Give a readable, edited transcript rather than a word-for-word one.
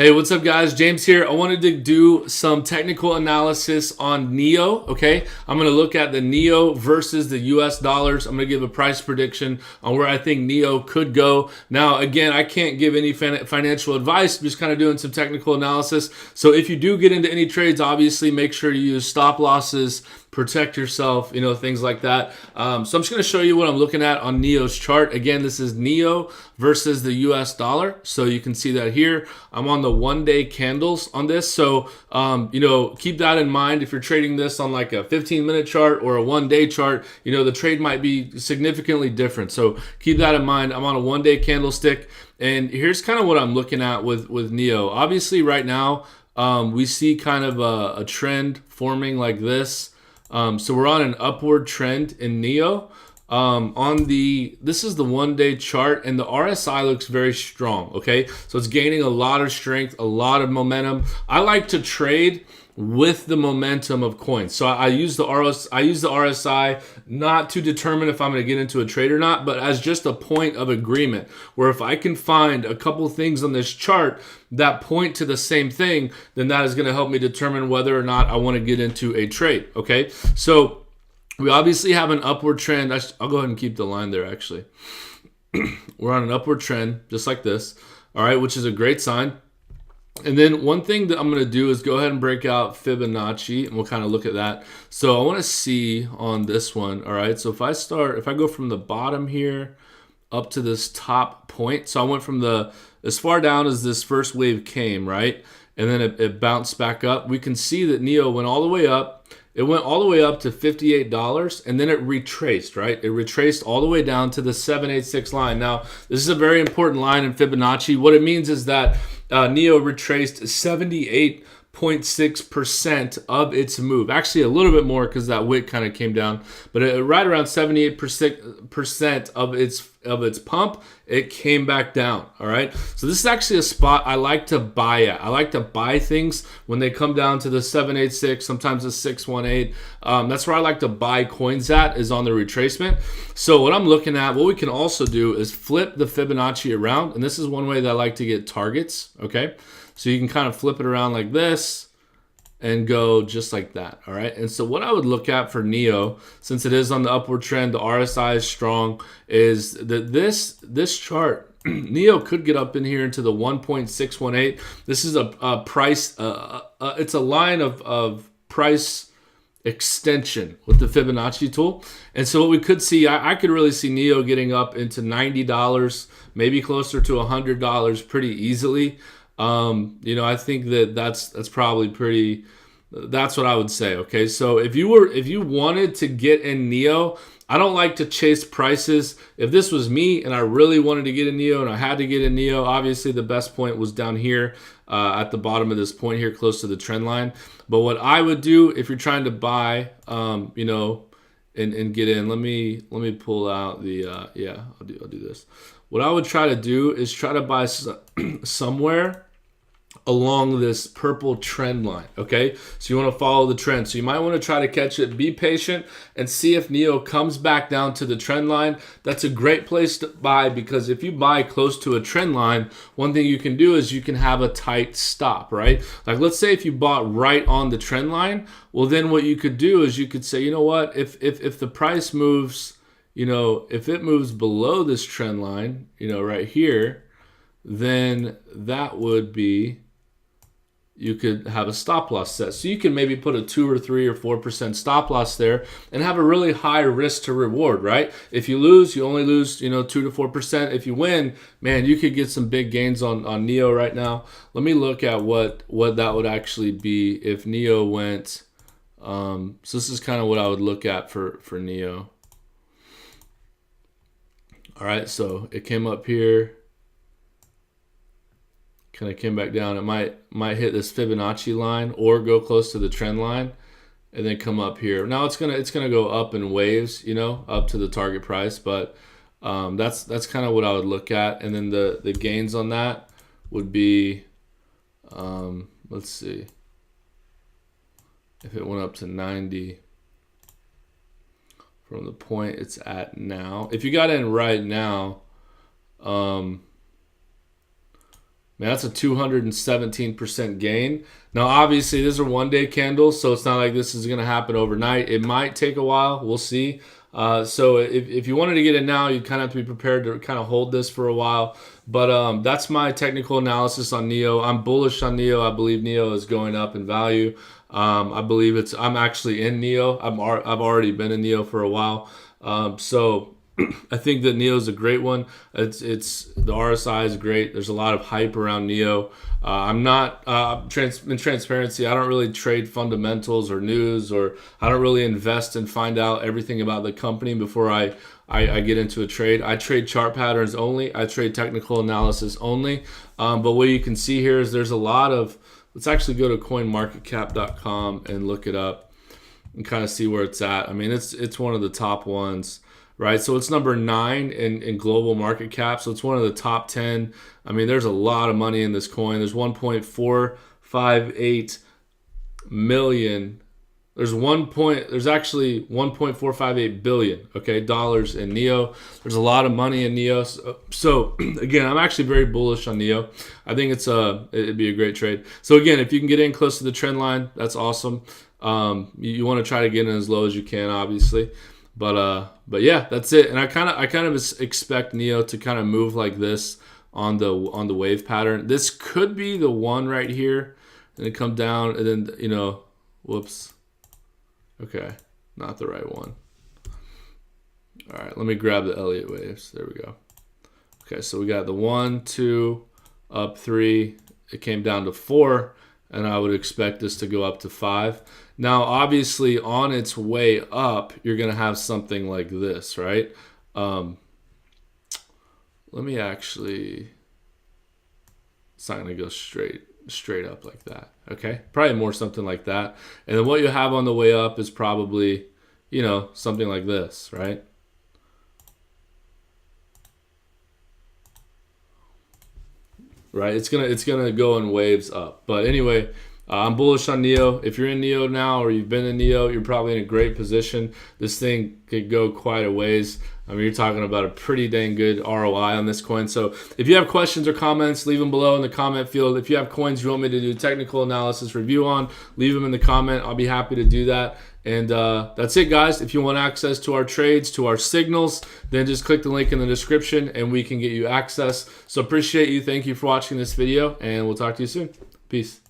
Hey, what's up, guys? James here. I wanted to do some technical analysis on NEO, okay? I'm going to look at the NEO versus the US dollars. I'm going to give a price prediction on where I think NEO could go. Now, again, I can't give any financial advice. I'm just kind of doing some technical analysis. So if you do get into any trades, obviously make sure you use stop losses, protect yourself, things like that. So I'm just going to show you what I'm looking at on NEO's chart. Again, this is NEO versus the US dollar. So you can see that here. I'm on the 1-day candles on this. So, keep that in mind. If you're trading this on like a 15-minute chart or a 1-day chart, the trade might be significantly different. So keep that in mind. I'm on a 1-day candlestick. And here's kind of what I'm looking at with NEO. Obviously, right now, we see kind of a trend forming like this. So we're on an upward trend in NEO. This is the 1-day chart, and the RSI looks very strong. Okay, so it's gaining a lot of strength, a lot of momentum. I like to trade with the momentum of coins. So I use the RSI not to determine if I'm going to get into a trade or not, but as just a point of agreement, where if I can find a couple things on this chart that point to the same thing, then that is going to help me determine whether or not I want to get into a trade. Okay, so we obviously have an upward trend. I'll go ahead and keep the line there, actually. We're on an upward trend, just like this, all right, which is a great sign. And then one thing that I'm going to do is go ahead and break out Fibonacci, and we'll kind of look at that. So I want to see on this one, all right, so if I go from the bottom here up to this top point, so I went from as far down as this first wave came, right, and then it bounced back up. We can see that NEO went all the way up. It went all the way up to $58, and then it retraced, right? It retraced all the way down to the 786 line. Now, this is a very important line in Fibonacci. What it means is that NEO retraced 78.6% of its move. Actually, a little bit more because that wick kind of came down. But right around 78% of its pump, it came back down, all right? So this is actually a spot I like to buy at. I like to buy things when they come down to the 786, sometimes the 618. That's where I like to buy coins at, is on the retracement. So what I'm looking at, what we can also do is flip the Fibonacci around, and this is one way that I like to get targets, okay? So you can kind of flip it around like this and go just like that, all right? And so what I would look at for NEO, since it is on the upward trend, the RSI is strong, is that this chart, NEO could get up in here into the 1.618. This is a price, it's a line of price extension with the Fibonacci tool. And so what we could see, I could really see NEO getting up into $90, maybe closer to $100 pretty easily. I think that's probably pretty. That's what I would say. Okay, so if you wanted to get in NEO, I don't like to chase prices. If this was me and I really wanted to get in NEO and I had to get in NEO, obviously the best point was down here at the bottom of this point here, close to the trend line. But what I would do if you're trying to buy, and get in, let me pull out the I'll do this. What I would try to do is try to buy somewhere along this purple trend line, okay? So you want to follow the trend. So you might want to try to catch it, be patient, and see if NEO comes back down to the trend line. That's a great place to buy, because if you buy close to a trend line, one thing you can do is you can have a tight stop, right? Like let's say if you bought right on the trend line, well then what you could do is you could say, you know what, if the price moves, if it moves below this trend line, right here, then that would be, you could have a stop loss set. So you can maybe put a 2 or 3 or 4% stop loss there and have a really high risk to reward, right? If you lose, you only lose, 2 to 4%. If you win, man, you could get some big gains on NEO right now. Let me look at what that would actually be if NEO went. So this is kind of what I would look at for NEO. All right, so it came up here. Kind of came back down. It might hit this Fibonacci line or go close to the trend line and then come up here. Now it's gonna go up in waves, up to the target price, but that's kind of what I would look at. And then the gains on that would be, let's see, if it went up to 90 from the point it's at now. If you got in right now, Man, that's a 217% gain. Now, obviously, these are one-day candles, so it's not like this is going to happen overnight. It might take a while. We'll see. So if you wanted to get in now, you kind of have to be prepared to kind of hold this for a while. But that's my technical analysis on NEO. I'm bullish on NEO. I believe NEO is going up in value. I believe I'm actually in NEO. I've already been in NEO for a while. So I think that NEO is a great one. It's the RSI is great. There's a lot of hype around NEO. I'm not in transparency. I don't really trade fundamentals or news, or I don't really invest and find out everything about the company before I get into a trade. I trade chart patterns only. I trade technical analysis only. But what you can see here is there's a lot of. Let's actually go to coinmarketcap.com and look it up and kind of see where it's at. I mean, it's one of the top ones. Right, so it's number 9 in global market cap. So it's one of the top 10. I mean, there's a lot of money in this coin. There's 1.458 million. There's actually 1.458 billion, okay, dollars in NEO. There's a lot of money in NEO. So again, I'm actually very bullish on NEO. I think it'd be a great trade. So again, if you can get in close to the trend line, that's awesome. You want to try to get in as low as you can, obviously. But yeah, that's it. And I kind of expect NEO to kind of move like this on the wave pattern. This could be the one right here, and then come down, and then whoops. Okay, not the right one. All right, let me grab the Elliott waves. There we go. Okay, so we got the 1, 2, up 3. It came down to 4. And I would expect this to go up to 5. Now, obviously, on its way up, you're going to have something like this, right? Let me actually. It's not going to go straight up like that. Okay, probably more something like that. And then what you have on the way up is probably, something like this, right? Right, it's gonna go in waves up. But anyway, I'm bullish on NEO. If you're in NEO now, or you've been in NEO, you're probably in a great position. This thing could go quite a ways. I mean, you're talking about a pretty dang good ROI on this coin. So if you have questions or comments, leave them below in the comment field. If you have coins you want me to do technical analysis review on, leave them in the comment. I'll be happy to do that. And that's it, guys. If you want access to our trades, to our signals, then just click the link in the description and we can get you access. So appreciate you. Thank you for watching this video, and we'll talk to you soon. Peace.